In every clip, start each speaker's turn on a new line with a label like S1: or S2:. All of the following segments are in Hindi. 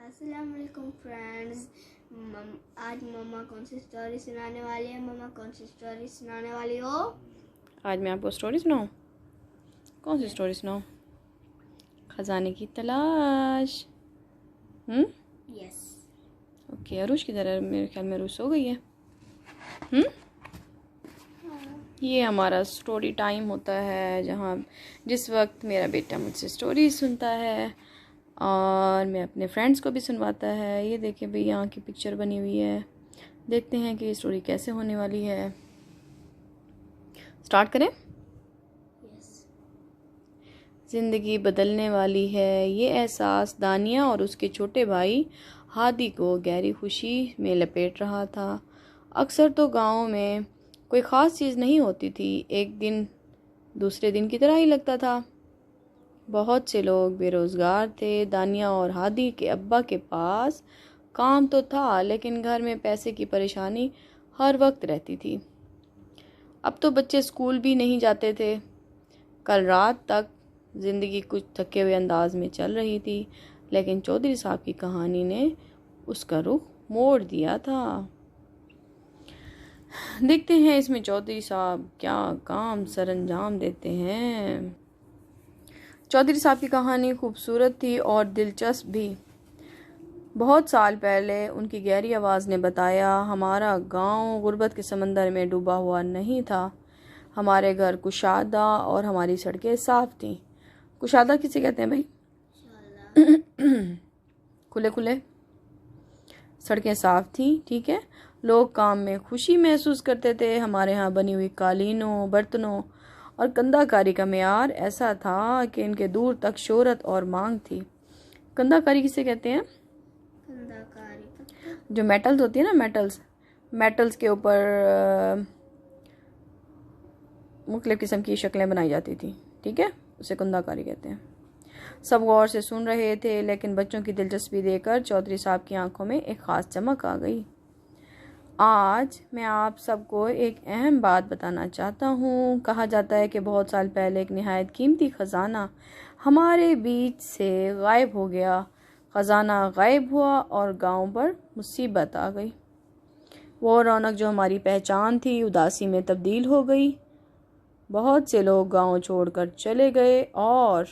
S1: अस्सलाम वालेकुम फ्रेंड्स। आज मम्मा कौन सी स्टोरी सुनाने वाली है? मम्मा कौन सी स्टोरी सुनाने वाली हो?
S2: आज मैं आपको स्टोरी सुनाऊं? कौन सी स्टोरी सुनाऊं? खजाने की तलाश।
S1: यस।
S2: ओके, अरुष की तरह मेरे ख्याल में अरुष सो गई है। ये हमारा स्टोरी टाइम होता है जहाँ जिस वक्त मेरा बेटा मुझसे स्टोरी सुनता है और मैं अपने फ्रेंड्स को भी सुनवाता है। ये देखिए भाई, यहाँ की पिक्चर बनी हुई है। देखते हैं कि ये स्टोरी कैसे होने वाली है। स्टार्ट करें?
S1: यस।
S2: ज़िंदगी बदलने वाली है, ये एहसास दानिया और उसके छोटे भाई हादी को गहरी खुशी में लपेट रहा था। अक्सर तो गांव में कोई ख़ास चीज़ नहीं होती थी, एक दिन दूसरे दिन की तरह ही लगता था। बहुत से लोग बेरोज़गार थे। दानिया और हादी के अब्बा के पास काम तो था, लेकिन घर में पैसे की परेशानी हर वक्त रहती थी। अब तो बच्चे स्कूल भी नहीं जाते थे। कल रात तक ज़िंदगी कुछ थके हुए अंदाज में चल रही थी, लेकिन चौधरी साहब की कहानी ने उसका रुख मोड़ दिया था। देखते हैं इसमें चौधरी साहब क्या काम सरअंजाम देते हैं। चौधरी साहब की कहानी खूबसूरत थी और दिलचस्प भी। बहुत साल पहले उनकी गहरी आवाज़ ने बताया, हमारा गांव गुर्बत के समंदर में डूबा हुआ नहीं था। हमारे घर कुशादा और हमारी सड़कें साफ थीं। कुशादा किसे कहते हैं भाई? खुले खुले। सड़कें साफ थीं, ठीक है। लोग काम में खुशी महसूस करते थे। हमारे यहाँ बनी हुई कालीनों, बर्तनों और कंधाकारी का मेयार ऐसा था कि इनके दूर तक शोहरत और मांग थी। कंधाकारी किसे कहते हैं?
S1: कंधाकारी
S2: जो मेटल्स होती है ना, मेटल्स के ऊपर मुख्तलिफ किस्म की शक्लें बनाई जाती थी, ठीक है, उसे कंधाकारी कहते हैं। सब गौर से सुन रहे थे, लेकिन बच्चों की दिलचस्पी देखकर चौधरी साहब की आंखों में एक ख़ास चमक आ गई। आज मैं आप सबको एक अहम बात बताना चाहता हूँ। कहा जाता है कि बहुत साल पहले एक निहायत कीमती ख़जाना हमारे बीच से गायब हो गया। ख़जाना गायब हुआ और गांव पर मुसीबत आ गई। वो रौनक जो हमारी पहचान थी उदासी में तब्दील हो गई। बहुत से लोग गांव छोड़कर चले गए और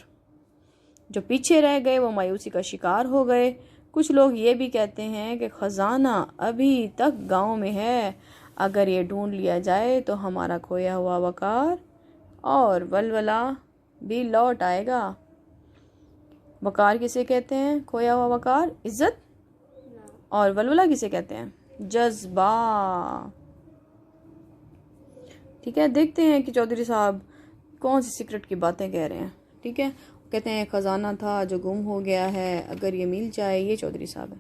S2: जो पीछे रह गए वो मायूसी का शिकार हो गए। कुछ लोग ये भी कहते हैं कि ख़जाना अभी तक गांव में है। अगर ये ढूंढ लिया जाए तो हमारा खोया हुआ वक़ार और वलवला भी लौट आएगा। वक़ार किसे कहते हैं? खोया हुआ वक़ार, इज़्ज़त। और वलवला किसे कहते हैं? जज्बा। ठीक है, देखते हैं कि चौधरी साहब कौन सी सीक्रेट की बातें कह रहे हैं। ठीक है, कहते हैं ख़जाना था जो गुम हो गया है, अगर ये मिल जाए, ये चौधरी साहब है,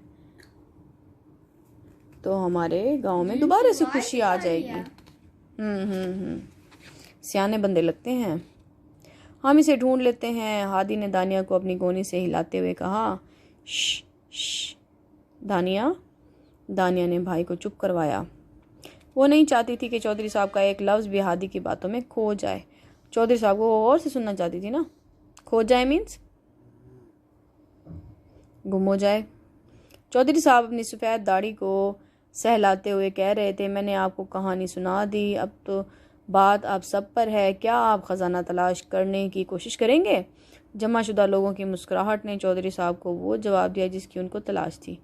S2: तो हमारे गांव में दोबारा से खुशी आ जाएगी। सियाने बंदे लगते हैं। हम इसे ढूंढ लेते हैं। हादी ने दानिया को अपनी गोनी से हिलाते हुए कहा। श्श। दानिया ने भाई को चुप करवाया। वो नहीं चाहती थी कि चौधरी साहब का एक लफ्ज़ भी हादी की बातों में खो जाए। चौधरी साहब को और से सुनना चाहती थी ना। खो जाए मीन्स गुम हो जाए। चौधरी साहब अपनी सफ़ेद दाढ़ी को सहलाते हुए कह रहे थे, मैंने आपको कहानी सुना दी, अब तो बात आप सब पर है। क्या आप ख़जाना तलाश करने की कोशिश करेंगे? जमाशुदा लोगों की मुस्कुराहट ने चौधरी साहब को वो जवाब दिया जिसकी उनको तलाश थी।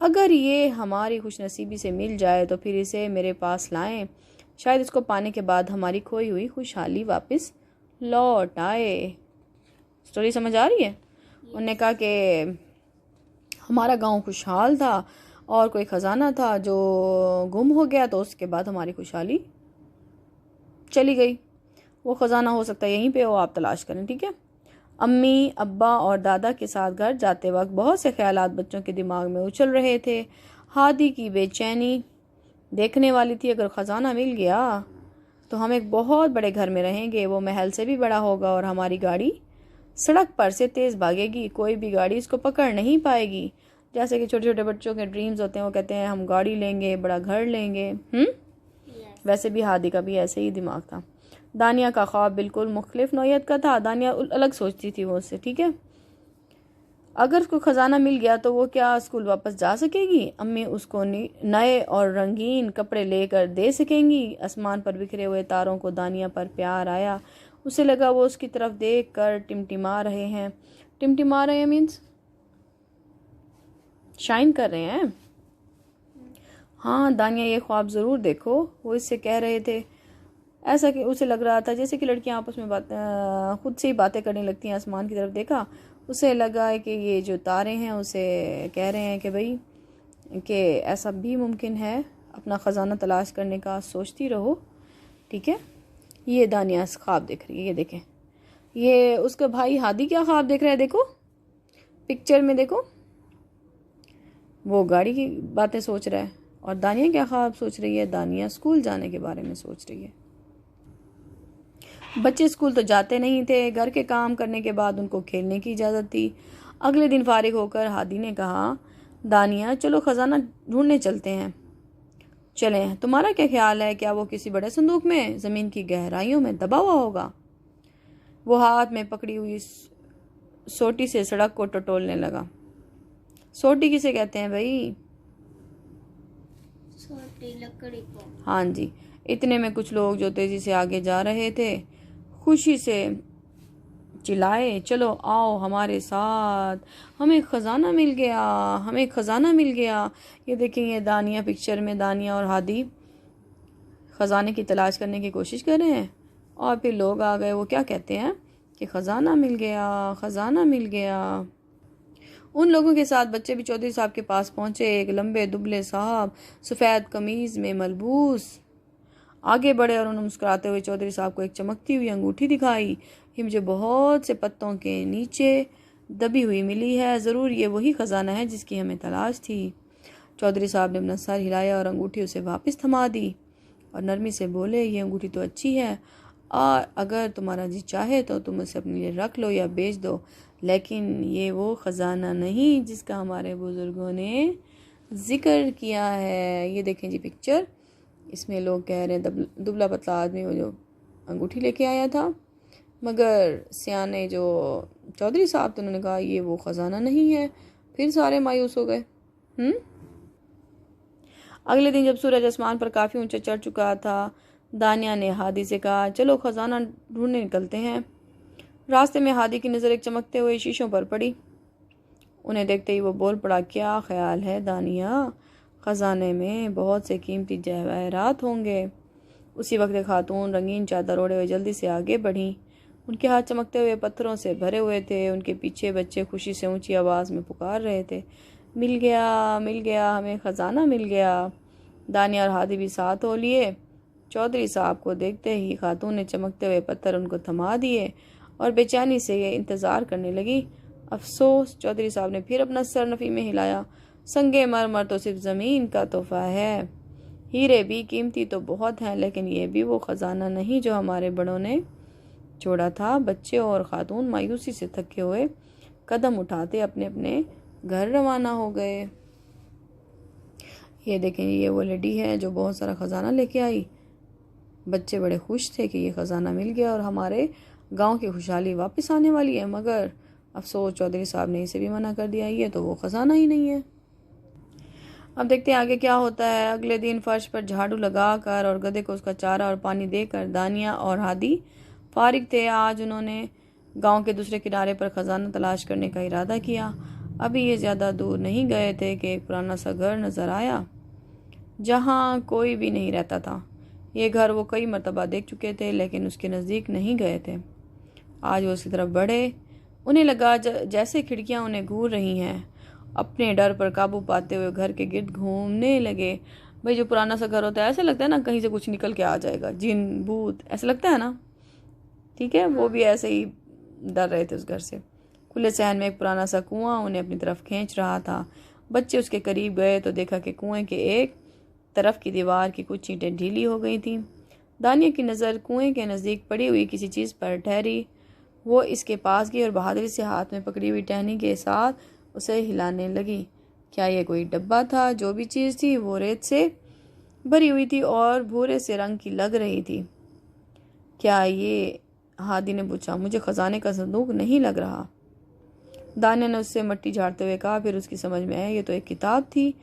S2: अगर ये हमारी खुशनसीबी से मिल जाए तो फिर इसे मेरे पास लाएं। शायद इसको पाने के बाद हमारी खोई हुई खुशहाली वापस लौट आए। स्टोरी समझ आ रही है? उन्होंने कहा कि हमारा गांव खुशहाल था और कोई ख़जाना था जो गुम हो गया, तो उसके बाद हमारी खुशहाली चली गई। वो ख़जाना हो सकता है यहीं पे हो, आप तलाश करें, ठीक है। अम्मी, अब्बा और दादा के साथ घर जाते वक्त बहुत से ख्यालात बच्चों के दिमाग में उछल रहे थे। हादी की बेचैनी देखने वाली थी। अगर ख़जाना मिल गया तो हम एक बहुत बड़े घर में रहेंगे, वो महल से भी बड़ा होगा और हमारी गाड़ी सड़क पर से तेज़ भागेगी, कोई भी गाड़ी इसको पकड़ नहीं पाएगी। जैसे कि छोटे छोटे बच्चों के ड्रीम्स होते हैं, वो कहते हैं हम गाड़ी लेंगे, बड़ा घर लेंगे। वैसे भी हादी का भी ऐसे ही दिमाग था। दानिया का ख्वाब बिल्कुल मुख्तलिफ नौयत का था। दानिया अलग सोचती थी वो उससे, ठीक है। अगर उसको ख़जाना मिल गया तो वो क्या स्कूल वापस जा सकेगी? अम्मी उसको नए और रंगीन कपड़े लेकर दे सकेंगी? आसमान पर बिखरे हुए तारों को दानिया पर प्यार आया। उसे लगा वो उसकी तरफ देख कर टिमटिमा रहे हैं। टिमटिमा रहे हैं मीन्स शाइन कर रहे हैं। हाँ दानिया, ये ख्वाब ज़रूर देखो, वो इससे कह रहे थे। ऐसा कि उसे लग रहा था जैसे कि लड़कियां आपस में खुद से ही बातें करने लगती हैं। आसमान की तरफ देखा, उसे लगा है कि ये जो तारे हैं उसे कह रहे हैं कि भाई कि ऐसा भी मुमकिन है, अपना ख़जाना तलाश करने का सोचती रहो, ठीक है। ये दानिया ख्वाब देख रही है। ये देखें, ये उसका भाई हादी क्या ख्वाब देख रहा है, देखो पिक्चर में देखो, वो गाड़ी की बातें सोच रहा है। और दानिया क्या ख्वाब सोच रही है? दानिया स्कूल जाने के बारे में सोच रही है। बच्चे स्कूल तो जाते नहीं थे, घर के काम करने के बाद उनको खेलने की इजाज़त थी। अगले दिन फारिग होकर हादी ने कहा, दानिया चलो ख़जाना ढूंढने चलते हैं। चलें, तुम्हारा क्या ख्याल है, क्या वो किसी बड़े संदूक में ज़मीन की गहराइयों में दबा हुआ होगा? वो हाथ में पकड़ी हुई सोटी से सड़क को टटोलने लगा। सोटी किसे कहते हैं भाई?
S1: छोटी लकड़ी को।
S2: हाँ जी। इतने में कुछ लोग जो तेजी से आगे जा रहे थे खुशी से चिल्लाए, चलो आओ हमारे साथ, हमें ख़जाना मिल गया, हमें ख़जाना मिल गया। ये देखें, ये दानिया पिक्चर में दानिया और हादी ख़जाने की तलाश करने की कोशिश कर रहे हैं और फिर लोग आ गए। वो क्या कहते हैं कि ख़जाना मिल गया, ख़जाना मिल गया। उन लोगों के साथ बच्चे भी चौधरी साहब के पास पहुंचे। एक लंबे दुबले साहब सफ़ेद कमीज़ में मलबूस आगे बढ़े और उन्होंने मुस्कुराते हुए चौधरी साहब को एक चमकती हुई अंगूठी दिखाई। ये मुझे बहुत से पत्तों के नीचे दबी हुई मिली है, ज़रूर ये वही ख़जाना है जिसकी हमें तलाश थी। चौधरी साहब ने अपना सर हिलाया और अंगूठी उसे वापस थमा दी और नरमी से बोले, ये अंगूठी तो अच्छी है और अगर तुम्हारा जी चाहे तो तुम उसे अपने लिए रख लो या बेच दो, लेकिन ये वो ख़जाना नहीं जिसका हमारे बुज़ुर्गों ने ज़िक्र किया है। ये देखें जी पिक्चर, इसमें लोग कह रहे हैं दुबला पतला आदमी वो जो अंगूठी लेके आया था, मगर सियाने जो चौधरी साहब तो उन्होंने कहा ये वो ख़जाना नहीं है। फिर सारे मायूस हो गए। अगले दिन जब सूरज आसमान पर काफ़ी ऊंचा चढ़ चुका था, दानिया ने हादी से कहा, चलो ख़जाना ढूंढने निकलते हैं। रास्ते में हादी की नज़र एक चमकते हुए शीशों पर पड़ी। उन्हें देखते ही वो बोल पड़ा, क्या ख्याल है दानिया, ख़जाने में बहुत से कीमती जवाहरात होंगे। उसी वक्त खातून रंगीन चादर ओढ़े हुए जल्दी से आगे बढ़ी। उनके हाथ चमकते हुए पत्थरों से भरे हुए थे। उनके पीछे बच्चे खुशी से ऊंची आवाज़ में पुकार रहे थे, मिल गया, हमें ख़जाना मिल गया। दानिया और हादी भी साथ हो लिए। चौधरी साहब को देखते ही खातून ने चमकते हुए पत्थर उनको थमा दिए और बेचैनी से ये इंतज़ार करने लगी। अफसोस, चौधरी साहब ने फिर अपना सर नफ़ी में हिलाया, संगे मरमर तो सिर्फ ज़मीन का तोहफ़ा है, हीरे भी कीमती तो बहुत हैं, लेकिन ये भी वो ख़जाना नहीं जो हमारे बड़ों ने छोड़ा था। बच्चे और खातून मायूसी से थके हुए कदम उठाते अपने अपने घर रवाना हो गए। ये देखें, ये वो लेडी है जो बहुत सारा ख़जाना लेके आई। बच्चे बड़े खुश थे कि ये ख़जाना मिल गया और हमारे गांव की खुशहाली वापस आने वाली है, मगर अफसोस चौधरी साहब ने इसे भी मना कर दिया, ये तो वो ख़जाना ही नहीं है। अब देखते हैं आगे क्या होता है। अगले दिन फर्श पर झाड़ू लगाकर और गधे को उसका चारा और पानी देकर दानिया और हादी फारिग थे। आज उन्होंने गांव के दूसरे किनारे पर ख़जाना तलाश करने का इरादा किया। अभी ये ज़्यादा दूर नहीं गए थे कि एक पुराना सा घर नज़र आया जहाँ कोई भी नहीं रहता था। ये घर वो कई मरतबा देख चुके थे, लेकिन उसके नज़दीक नहीं गए थे। आज वो उसकी तरफ बढ़े। उन्हें लगा जैसे खिड़कियाँ उन्हें घूर रही हैं। अपने डर पर काबू पाते हुए घर के गिर्द घूमने लगे। भाई जो पुराना सा घर होता है ऐसा लगता है ना कहीं से कुछ निकल के आ जाएगा, जिन भूत ऐसा लगता है ना, ठीक है। वो भी ऐसे ही डर रहे थे उस घर से। खुले सहन में एक पुराना सा कुआं उन्हें अपनी तरफ खींच रहा था। बच्चे उसके करीब गए तो देखा कि कुएं के एक तरफ की दीवार की कुछ ईंटें ढीली हो गई थीं। दानिया की नज़र कुएं के नज़दीक पड़ी हुई किसी चीज़ पर ठहरी। वो इसके पास गई और बहादुरी से हाथ में पकड़ी हुई टहनी के साथ उसे हिलाने लगी। क्या ये कोई डब्बा था? जो भी चीज़ थी वो रेत से भरी हुई थी और भूरे से रंग की लग रही थी। क्या ये? हादी ने पूछा। मुझे ख़जाने का संदूक नहीं लग रहा। दानिया ने उससे मिट्टी झाड़ते हुए कहा। फिर उसकी समझ में आया ये तो एक किताब थी,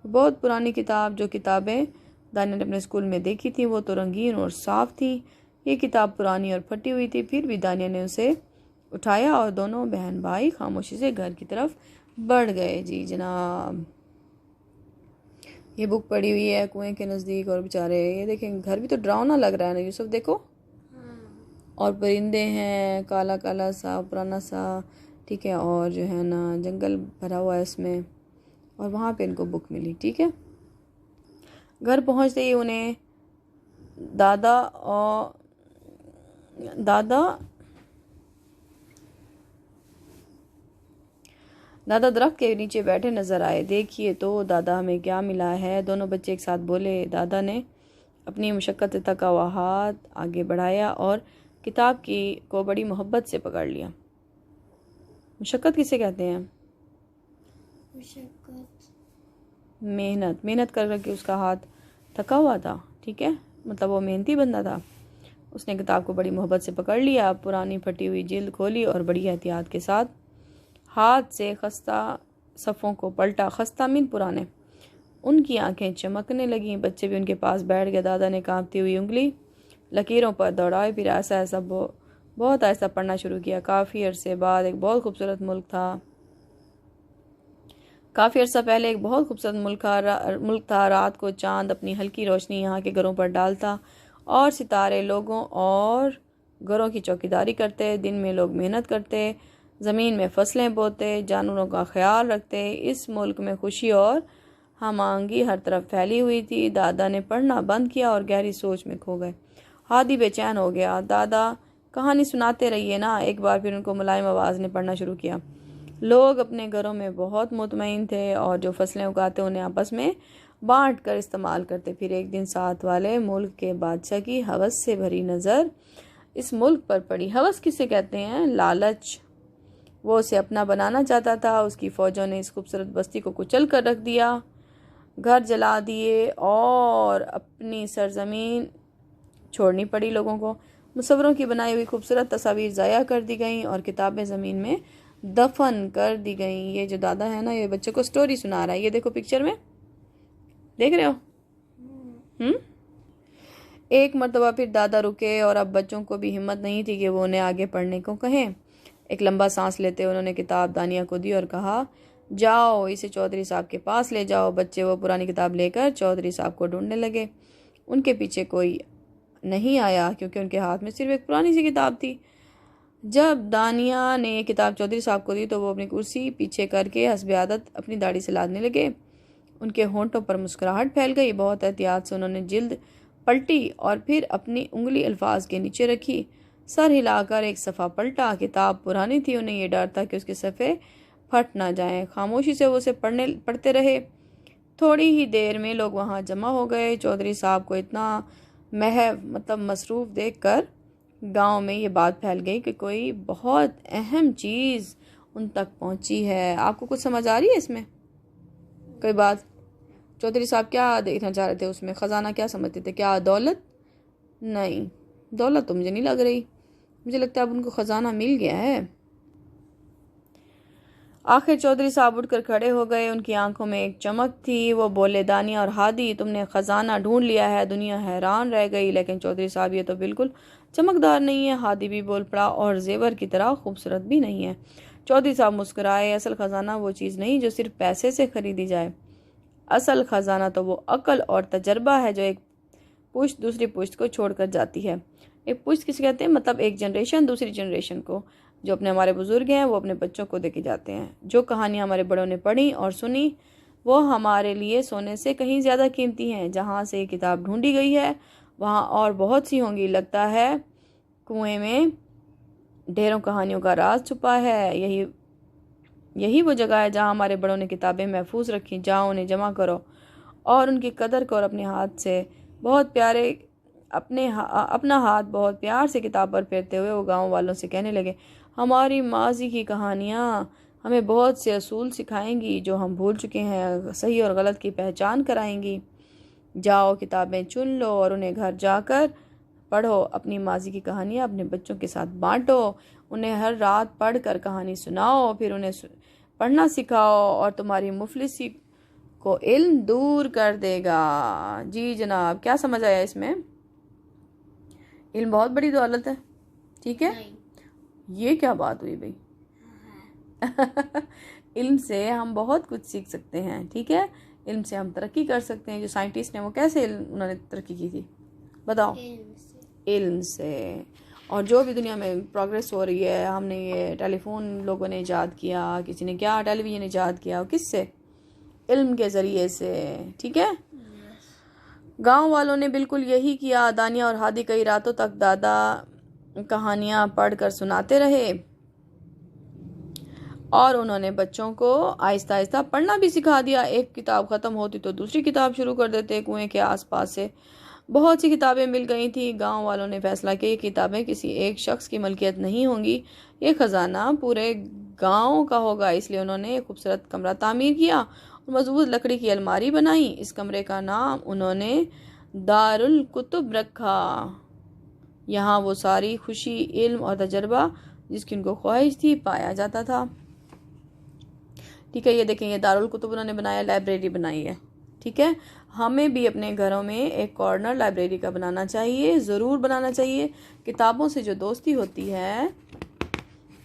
S2: बहुत पुरानी किताब। जो किताबें दानिया ने अपने स्कूल में देखी थी वो तो रंगीन और साफ थी, ये किताब पुरानी और फटी हुई थी। फिर भी दानिया ने उसे उठाया और दोनों बहन भाई खामोशी से घर की तरफ बढ़ गए। जी जनाब, ये बुक पड़ी हुई है कुएं के नज़दीक, और बेचारे ये देखें घर भी तो डरावना लग रहा है ना यूसुफ, देखो। और परिंदे हैं, काला काला सा पुराना सा, ठीक है, और जो है ना जंगल भरा हुआ है इसमें, और वहाँ पे इनको बुक मिली। ठीक है, घर पहुँचते ही उन्हें दादा दरख्त के नीचे बैठे नजर आए। देखिए तो दादा हमें क्या मिला है, दोनों बच्चे एक साथ बोले। दादा ने अपनी मुशक्कत से थका हुआ हाथ आगे बढ़ाया और किताब को बड़ी मोहब्बत से पकड़ लिया। मुशक्कत किसे कहते हैं? मेहनत कर करके उसका हाथ थका हुआ था, ठीक है, मतलब वो मेहनती बंदा था। उसने किताब को बड़ी मोहब्बत से पकड़ लिया, पुरानी फटी हुई जिल्द खोली और बड़ी एहतियात के साथ हाथ से खस्ता सफ़ों को पलटा। खस्ता मीन पुराने। उनकी आंखें चमकने लगीं। बच्चे भी उनके पास बैठ गए। दादा ने कांपती हुई उंगली लकीरों पर दौड़ाए, फिर ऐसा बहुत ऐसा पढ़ना शुरू किया। काफ़ी अरसे बाद एक बहुत खूबसूरत मुल्क था। काफ़ी अर्सा पहले एक बहुत खूबसूरत मुल्क था। रात को चांद अपनी हल्की रोशनी यहाँ के घरों पर डालता और सितारे लोगों और घरों की चौकीदारी करते। दिन में लोग मेहनत करते, ज़मीन में फसलें बोते, जानवरों का ख्याल रखते। इस मुल्क में खुशी और हमआहंगी हर तरफ फैली हुई थी। दादा ने पढ़ना बंद किया और गहरी सोच में खो गए। हादी बेचैन हो गया। दादा कहानी सुनाते रहिए ना। एक बार फिर उनको मुलायम आवाज़ ने पढ़ना शुरू किया। लोग अपने घरों में बहुत मुतमईन थे और जो फसलें उगाते उन्हें आपस में बांट कर इस्तेमाल करते। फिर एक दिन साथ वाले मुल्क के बादशाह की हवस से भरी नज़र इस मुल्क पर पड़ी। हवस किसे कहते हैं? लालच। वो उसे अपना बनाना चाहता था। उसकी फ़ौजों ने इस खूबसूरत बस्ती को कुचल कर रख दिया, घर जला दिए और अपनी सरजमीन छोड़नी पड़ी लोगों को। मुसव्वरों की बनाई हुई खूबसूरत तस्वीर ज़ाया कर दी गईं और किताबें ज़मीन में दफन कर दी गईं। ये जो दादा है ना, ये बच्चे को स्टोरी सुना रहा है। ये देखो पिक्चर में, देख रहे हो? एक मरतबा फिर दादा रुके और अब बच्चों को भी हिम्मत नहीं थी कि वो उन्हें आगे पढ़ने को कहें। एक लंबा सांस लेते उन्होंने किताब दानिया को दी और कहा, जाओ इसे चौधरी साहब के पास ले जाओ। बच्चे वो पुरानी किताब लेकर चौधरी साहब को ढूंढने लगे। उनके पीछे कोई नहीं आया क्योंकि उनके हाथ में सिर्फ एक पुरानी सी किताब थी। जब दानिया ने किताब चौधरी साहब को दी तो वो अपनी कुर्सी पीछे करके हस्बे आदत अपनी दाढ़ी से लादने लगे। उनके होंठों पर मुस्कुराहट फैल गई। बहुत एहतियात से उन्होंने जिल्द पलटी और फिर अपनी उंगली अल्फाज के नीचे रखी। सर हिलाकर एक सफ़ा पलटा। किताब पुरानी थी, उन्हें यह डर था कि उसके सफ़े फट ना जाएं। खामोशी से वो उसे पढ़ते रहे। थोड़ी ही देर में लोग वहाँ जमा हो गए। चौधरी साहब को इतना मसरूफ़ देखकर गांव में ये बात फैल गई कि कोई बहुत अहम चीज़ उन तक पहुंची है। आपको कुछ समझ आ रही है इसमें कोई बात? चौधरी साहब क्या देखना चाह रहे थे उसमें? ख़जाना क्या समझते थे? क्या दौलत? नहीं, दौलत तो मुझे नहीं लग रही। मुझे लगता है अब उनको ख़जाना मिल गया है। आखिर चौधरी साहब उठकर खड़े हो गए। उनकी आंखों में एक चमक थी। वो बोले, दानिया और हादी, तुमने ख़जाना ढूंढ लिया है। दुनिया हैरान रह गई। लेकिन चौधरी साहब ये तो बिल्कुल चमकदार नहीं है। हादी भी बोल पड़ा, और जेवर की तरह खूबसूरत भी नहीं है। चौधरी साहब मुस्कुराए। असल ख़जाना वो चीज़ नहीं जो सिर्फ पैसे से ख़रीदी जाए। असल ख़जाना तो वो अक्ल और तजर्बा है जो एक पुश्त दूसरी पुश्त को छोड़ कर जाती है। एक पुश्त किसे कहते हैं? मतलब एक जनरेशन दूसरी जनरेशन को। जो अपने हमारे बुज़ुर्ग हैं वो अपने बच्चों को देके जाते हैं। जो कहानियाँ हमारे बड़ों ने पढ़ी और सुनी वो हमारे लिए सोने से कहीं ज़्यादा कीमती हैं। जहाँ से ये किताब ढूंढी गई है वहाँ और बहुत सी होंगी। लगता है कुएं में ढेरों कहानियों का राज छुपा है। यही वो जगह है जहाँ हमारे बड़ों ने किताबें महफूज रखी। जाओ उन्हें जमा करो और उनकी कदर करो। अपने हाथ से बहुत प्यारे अपना हाथ बहुत प्यार से किताब पर फेरते हुए वो गाँव वालों से कहने लगे, हमारी माजी की कहानियाँ हमें बहुत से असूल सिखाएंगी जो हम भूल चुके हैं। सही और गलत की पहचान कराएंगी। जाओ किताबें चुन लो और उन्हें घर जाकर पढ़ो। अपनी माजी की कहानियाँ अपने बच्चों के साथ बांटो। उन्हें हर रात पढ़ कर कहानी सुनाओ, फिर उन्हें पढ़ना सिखाओ और तुम्हारी मुफलिसी को इल्म दूर कर देगा। जी जनाब, क्या समझ आया इसमें? इल्म बहुत बड़ी दौलत है, ठीक है? ये क्या बात हुई भाई? इल्म से हम बहुत कुछ सीख सकते हैं, ठीक है? इल्म से हम तरक्की कर सकते हैं। जो साइंटिस्ट ने वो कैसे उन्होंने तरक्की की थी बताओ? इल्म से। और जो भी दुनिया में प्रोग्रेस हो रही है, हमने ये टेलीफोन लोगों ने ईजाद किया, किसी ने क्या टेलीविज़न ईजाद किया, किससे? इल्म के ज़रिए से, ठीक है? गांव वालों ने बिल्कुल यही किया। दानिया और हादी कई रातों तक दादा कहानियाँ पढ़ कर सुनाते रहे और उन्होंने बच्चों को आहिस्ता आहिस्ता पढ़ना भी सिखा दिया। एक किताब ख़त्म होती तो दूसरी किताब शुरू कर देते। कुएं के आसपास से बहुत सी किताबें मिल गई थी। गांव वालों ने फैसला किया ये किताबें किसी एक शख्स की मलकियत नहीं होंगी, ये ख़जाना पूरे गांव का होगा। इसलिए उन्होंने एक खूबसूरत कमरा तामीर किया और मजबूत लकड़ी की अलमारी बनाई। इस कमरे का नाम उन्होंने दारुल कुतुब रखा। यहाँ वो सारी खुशी, इल्म और तजर्बा जिसकी उनको ख्वाहिश थी पाया जाता था, ठीक है? ये देखें, ये दारुल कुतुब उन्होंने बनाया, लाइब्रेरी बनाई है, ठीक है? हमें भी अपने घरों में एक कॉर्नर लाइब्रेरी का बनाना चाहिए, ज़रूर बनाना चाहिए। किताबों से जो दोस्ती होती है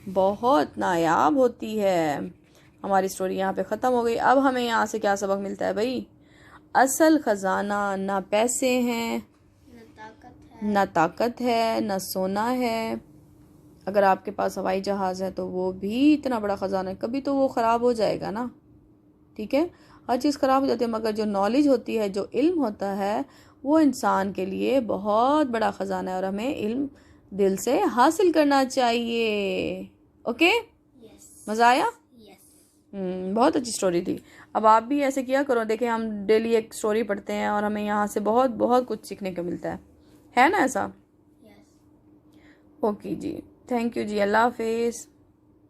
S2: बहुत नायाब होती है। हमारी स्टोरी यहाँ पे ख़त्म हो गई। अब हमें यहाँ से क्या सबक मिलता है भाई? असल ख़जाना ना पैसे हैं, ना ताकत है, ना सोना है। अगर आपके पास हवाई जहाज़ है तो वो भी इतना बड़ा ख़जाना है, कभी तो वो ख़राब हो जाएगा ना, ठीक है? हर चीज़ ख़राब हो जाती है, मगर जो नॉलेज होती है, जो इल्म होता है, वो इंसान के लिए बहुत बड़ा ख़जाना है और हमें इल्म दिल से हासिल करना चाहिए। ओके? मज़ा आया? बहुत अच्छी स्टोरी थी। अब आप भी ऐसे किया करो। देखें, हम डेली एक स्टोरी पढ़ते हैं और हमें यहाँ से बहुत बहुत कुछ सीखने को मिलता है ना ऐसा? ओके जी, थैंक यू जी, अल्लाह हाफिज़।